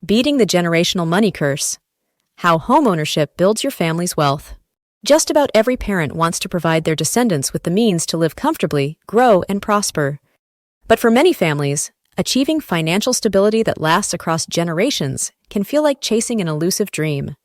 Beating the generational money curse. How homeownership builds your family's wealth. Just about every parent wants to provide their descendants with the means to live comfortably, grow, and prosper. But for many families, achieving financial stability that lasts across generations can feel like chasing an elusive dream.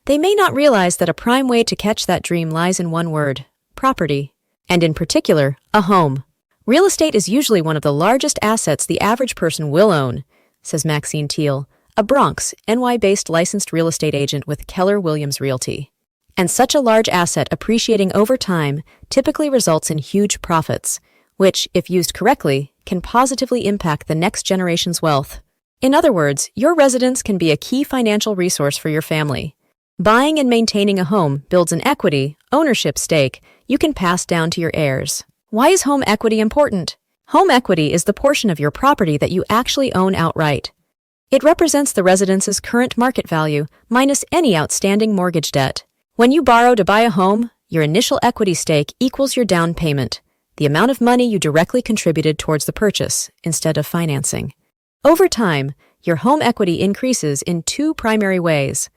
They may not realize that a prime way to catch that dream lies in one word: property, and in particular, a home. Real estate is usually one of the largest assets the average person will own, says Maxine Teal, a Bronx, NY-based licensed real estate agent with Keller Williams Realty. And such a large asset appreciating over time typically results in huge profits, which, if used correctly, can positively impact the next generation's wealth. In other words, your residence can be a key financial resource for your family. Buying and maintaining a home builds an equity, ownership stake you can pass down to your heirs. Why is home equity important? Home equity is the portion of your property that you actually own outright. It represents the residence's current market value minus any outstanding mortgage debt. When you borrow to buy a home, your initial equity stake equals your down payment, the amount of money you directly contributed towards the purchase instead of financing. Over time, your home equity increases in two primary ways: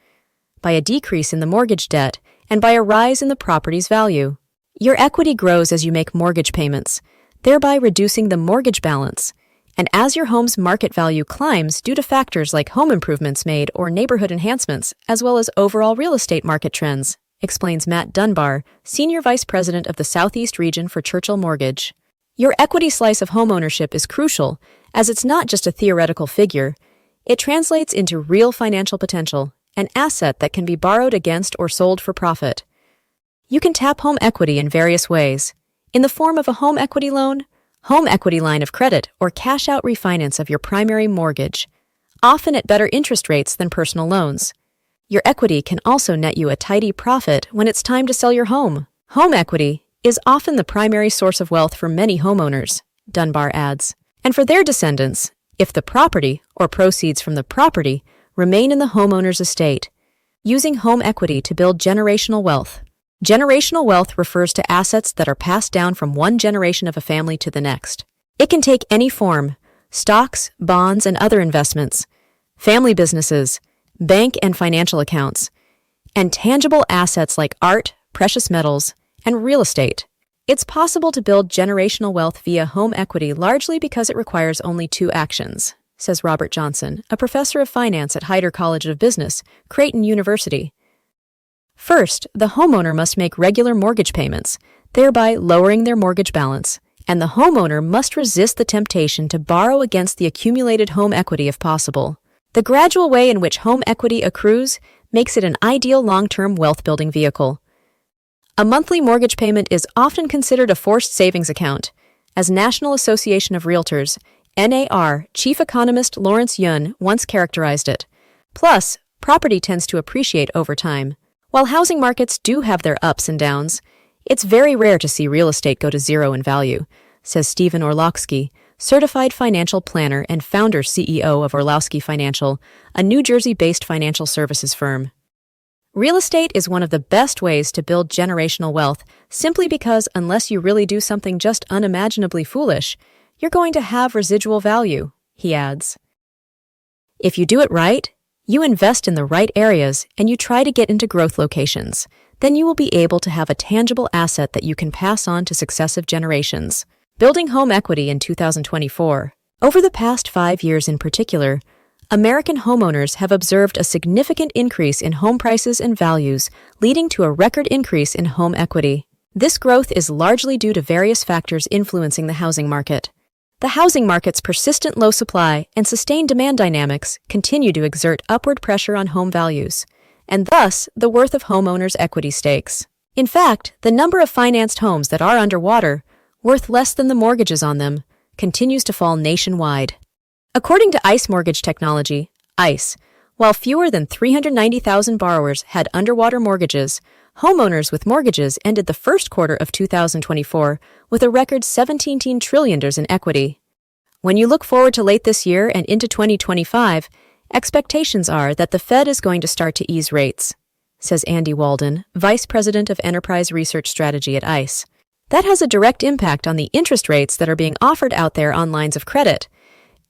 by a decrease in the mortgage debt and by a rise in the property's value. Your equity grows as you make mortgage payments, thereby reducing the mortgage balance. And as your home's market value climbs due to factors like home improvements made or neighborhood enhancements, as well as overall real estate market trends, explains Matt Dunbar, Senior Vice President of the Southeast Region for Churchill Mortgage. Your equity slice of homeownership is crucial, as it's not just a theoretical figure. It translates into real financial potential, an asset that can be borrowed against or sold for profit. You can tap home equity in various ways: in the form of a home equity loan, home equity line of credit, or cash-out refinance of your primary mortgage, often at better interest rates than personal loans. Your equity can also net you a tidy profit when it's time to sell your home. Home equity is often the primary source of wealth for many homeowners, Dunbar adds, and for their descendants, if the property or proceeds from the property remain in the homeowner's estate. Using home equity to build generational wealth. Generational wealth refers to assets that are passed down from one generation of a family to the next. It can take any form: stocks, bonds, and other investments, family businesses, bank and financial accounts, and tangible assets like art, precious metals, and real estate. It's possible to build generational wealth via home equity largely because it requires only two actions, says Robert Johnson, a professor of finance at Hyder College of Business, Creighton University. First, the homeowner must make regular mortgage payments, thereby lowering their mortgage balance, and the homeowner must resist the temptation to borrow against the accumulated home equity if possible. The gradual way in which home equity accrues makes it an ideal long-term wealth-building vehicle. A monthly mortgage payment is often considered a forced savings account, as National Association of Realtors, NAR, chief economist Lawrence Yun once characterized it. Plus, property tends to appreciate over time. While housing markets do have their ups and downs, it's very rare to see real estate go to zero in value, says Stephen Orlowski, certified financial planner and founder-CEO of Orlowski Financial, a New Jersey-based financial services firm. Real estate is one of the best ways to build generational wealth simply because unless you really do something just unimaginably foolish, you're going to have residual value, he adds. If you do it right, you invest in the right areas, and you try to get into growth locations, then you will be able to have a tangible asset that you can pass on to successive generations. Building home equity in 2024. Over the past 5 years in particular, American homeowners have observed a significant increase in home prices and values, leading to a record increase in home equity. This growth is largely due to various factors influencing the housing market. The housing market's persistent low supply and sustained demand dynamics continue to exert upward pressure on home values, and thus the worth of homeowners' equity stakes. In fact, the number of financed homes that are underwater, worth less than the mortgages on them, continues to fall nationwide. According to ICE Mortgage Technology, ICE, while fewer than 390,000 borrowers had underwater mortgages, homeowners with mortgages ended the first quarter of 2024 with a record $17 trillion in equity. When you look forward to late this year and into 2025, expectations are that the Fed is going to start to ease rates, says Andy Walden, Vice President of Enterprise Research Strategy at ICE. That has a direct impact on the interest rates that are being offered out there on lines of credit.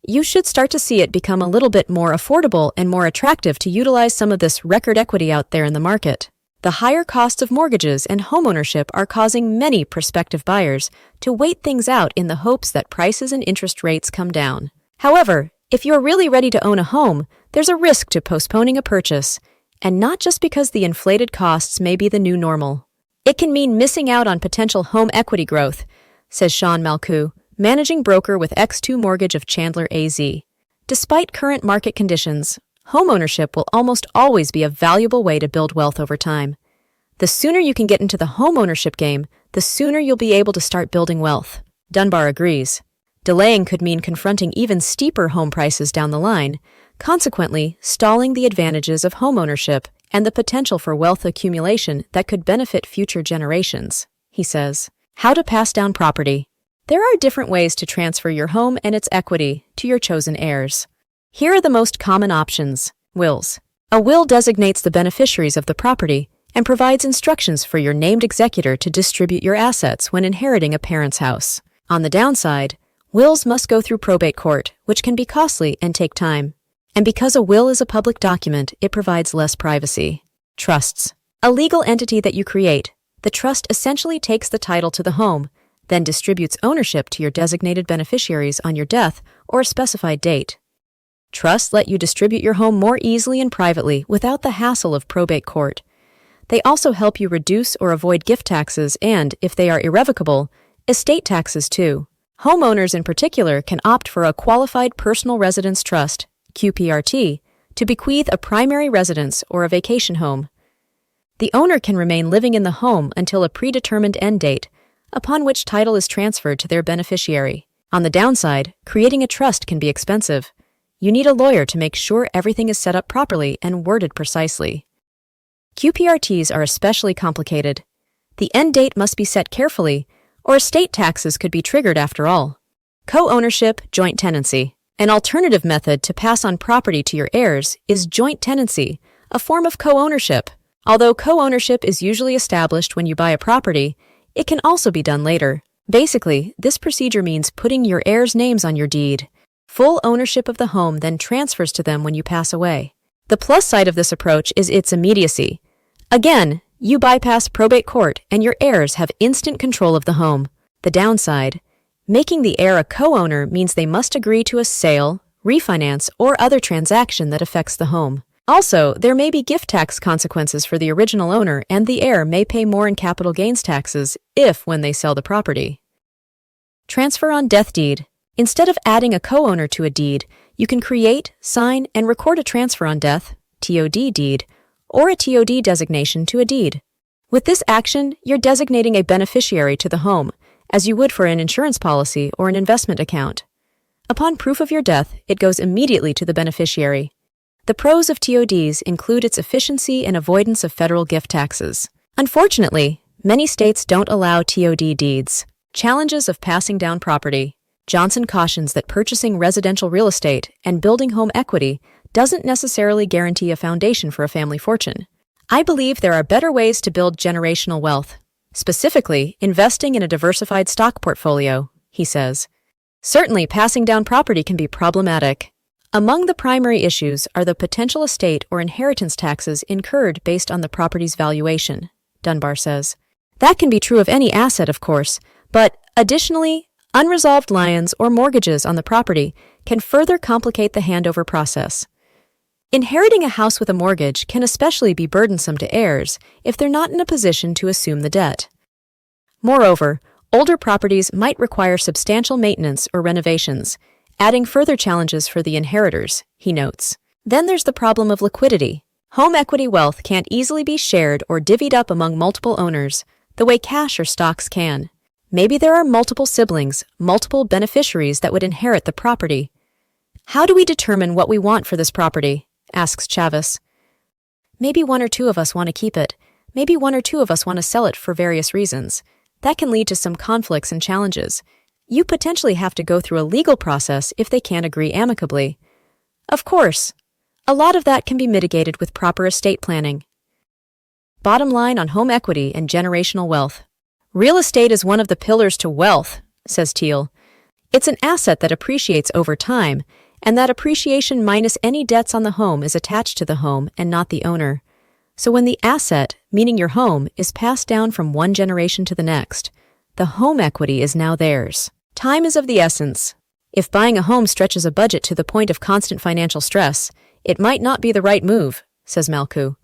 you should start to see it become a little bit more affordable and more attractive to utilize some of this record equity out there in the market. The higher costs of mortgages and homeownership are causing many prospective buyers to wait things out in the hopes that prices and interest rates come down. However, if you're really ready to own a home, there's a risk to postponing a purchase, and not just because the inflated costs may be the new normal. It can mean missing out on potential home equity growth, says Sean Malku, managing broker with X2 Mortgage of Chandler, AZ. Despite current market conditions, homeownership will almost always be a valuable way to build wealth over time. The sooner you can get into the homeownership game, the sooner you'll be able to start building wealth. Dunbar agrees. Delaying could mean confronting even steeper home prices down the line, consequently stalling the advantages of homeownership and the potential for wealth accumulation that could benefit future generations, he says. How to pass down property. There are different ways to transfer your home and its equity to your chosen heirs. Here are the most common options. Wills. A will designates the beneficiaries of the property and provides instructions for your named executor to distribute your assets when inheriting a parent's house. On the downside, wills must go through probate court, which can be costly and take time. And because a will is a public document, it provides less privacy. Trusts. A legal entity that you create, the trust essentially takes the title to the home, then distributes ownership to your designated beneficiaries on your death or a specified date. Trusts let you distribute your home more easily and privately without the hassle of probate court. They also help you reduce or avoid gift taxes and, if they are irrevocable, estate taxes too. Homeowners in particular can opt for a qualified personal residence trust, QPRT, to bequeath a primary residence or a vacation home. The owner can remain living in the home until a predetermined end date, upon which title is transferred to their beneficiary. On the downside, creating a trust can be expensive. You need a lawyer to make sure everything is set up properly and worded precisely. QPRTs are especially complicated. The end date must be set carefully, or estate taxes could be triggered after all. Co-ownership, joint tenancy. An alternative method to pass on property to your heirs is joint tenancy, a form of co-ownership. Although co-ownership is usually established when you buy a property, it can also be done later. Basically, this procedure means putting your heirs' names on your deed. Full ownership of the home then transfers to them when you pass away. The plus side of this approach is its immediacy. Again, you bypass probate court and your heirs have instant control of the home. The downside, making the heir a co-owner means they must agree to a sale, refinance, or other transaction that affects the home. Also, there may be gift tax consequences for the original owner, and the heir may pay more in capital gains taxes when they sell the property. Transfer on death deed. Instead of adding a co-owner to a deed, you can create, sign, and record a transfer on death, TOD deed, or a TOD designation to a deed. With this action, you're designating a beneficiary to the home, as you would for an insurance policy or an investment account. Upon proof of your death, it goes immediately to the beneficiary. The pros of TODs include its efficiency and avoidance of federal gift taxes. Unfortunately, many states don't allow TOD deeds. Challenges of passing down property. Johnson cautions that purchasing residential real estate and building home equity doesn't necessarily guarantee a foundation for a family fortune. I believe there are better ways to build generational wealth, specifically investing in a diversified stock portfolio, he says. Certainly, passing down property can be problematic. Among the primary issues are the potential estate or inheritance taxes incurred based on the property's valuation, Dunbar says. That can be true of any asset, of course, but additionally, unresolved liens or mortgages on the property can further complicate the handover process. Inheriting a house with a mortgage can especially be burdensome to heirs if they're not in a position to assume the debt. Moreover, older properties might require substantial maintenance or renovations, adding further challenges for the inheritors, he notes. Then there's the problem of liquidity. Home equity wealth can't easily be shared or divvied up among multiple owners, the way cash or stocks can. Maybe there are multiple siblings, multiple beneficiaries that would inherit the property. How do we determine what we want for this property? Asks Chavis. Maybe one or two of us want to keep it. Maybe one or two of us want to sell it for various reasons. That can lead to some conflicts and challenges. You potentially have to go through a legal process if they can't agree amicably. Of course, a lot of that can be mitigated with proper estate planning. Bottom line on home equity and generational wealth. Real estate is one of the pillars to wealth, says Teal. It's an asset that appreciates over time, and that appreciation minus any debts on the home is attached to the home and not the owner. So when the asset, meaning your home, is passed down from one generation to the next, the home equity is now theirs. Time is of the essence. If buying a home stretches a budget to the point of constant financial stress, it might not be the right move, says Malku.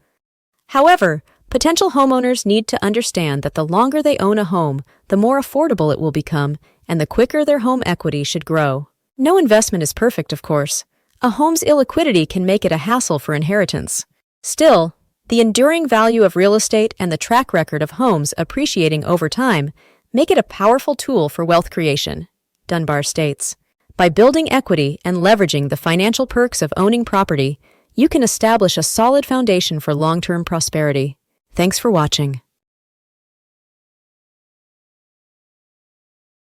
However, potential homeowners need to understand that the longer they own a home, the more affordable it will become, and the quicker their home equity should grow. No investment is perfect, of course. A home's illiquidity can make it a hassle for inheritance. Still, the enduring value of real estate and the track record of homes appreciating over time make it a powerful tool for wealth creation, Dunbar states. By building equity and leveraging the financial perks of owning property, you can establish a solid foundation for long-term prosperity. Thanks for watching.